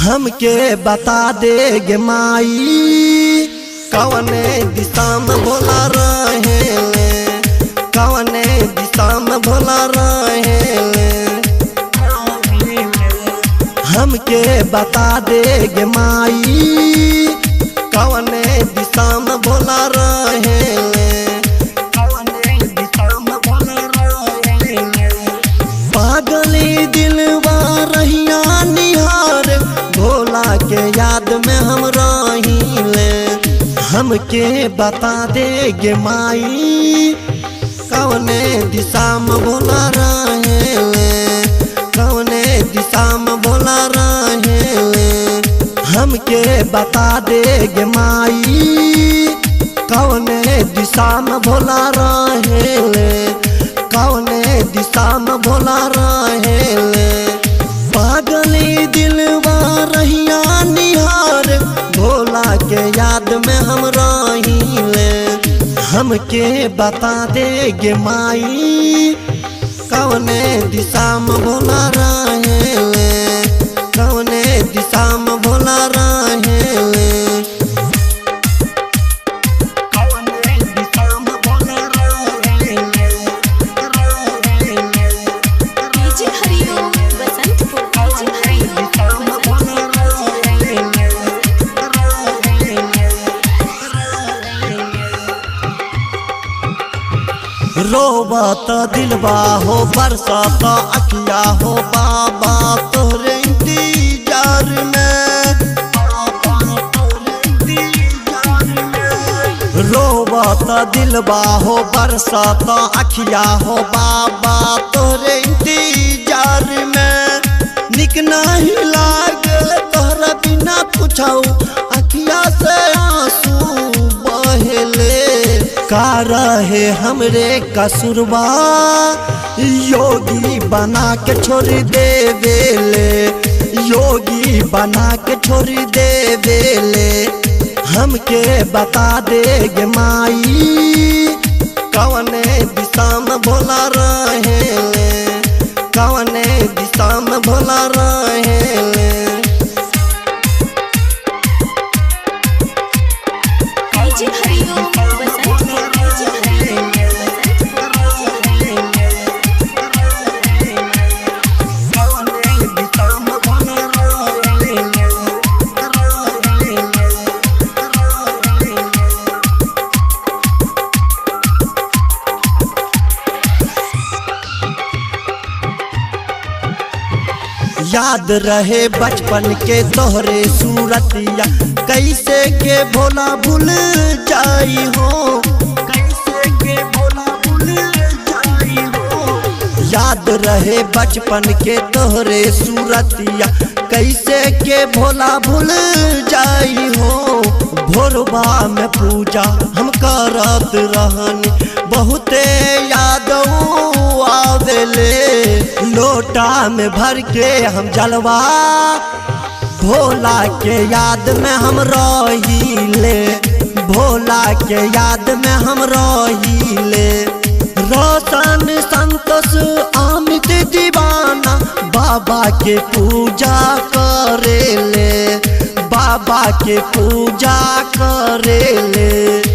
हमके बता दे गे माई कवने दिशा में भोला रहेले, कवने दिशा में भोला रहेले। हमके बता दे गे माई कवने दिशा में भोला रहेले, कवने दिशा में भोला रहेले। पागली दिलवा रहिया निहार भोला के याद में हम रहीले। हमके बता दे गे माई कवने दिशा में भोला रहेले, कवने दिशा में भोला रहेले। हमके बता दे गे माई कवने दिशा में भोला रहेले, कवने दिशा में भोला रहेले। पागली दिलवा रहिया निहार भोला के याद में हम रहीले। हमके बता दे गे माई कवने दिशा में भोला रहेले, कवने दिशा में भोला रहेले। रोबत दिलवा हो बरसात अखिया हो बाबा तोहरे इंतजार में, रोबत दिलवा हो बरसात अखिया हो बाबा तोहरे इंतजार में। निक नहीं लागे तोहरा बिना पूछाऊ अखिया से आंसू बहेले। का रहे हमरे कसूरबा योगी बना के छोड़ देवेले, योगी बना के छोड़ देवेले। हमके बता दे गे माई कवने दिशा में भोला रहेले, कवने दिशा में भोला रहेले। याद रहे बचपन के तोहरे सूरतिया कैसे के भोला भूल जाई हो, कैसे के भोला भूल जाई हो। याद रहे बचपन के तोहरे सूरतिया कैसे के भोला भूल जाई हो। भोरबा में पूजा हम करत रहनी बहुते याद आवेले। लोटा में भर के हम जलवा भोला के याद में हम रहीले, भोला के याद में हम रहीले। रोशन संतोष अमित दीवाना बाबा के पूजा करेले, बाबा के पूजा करेले।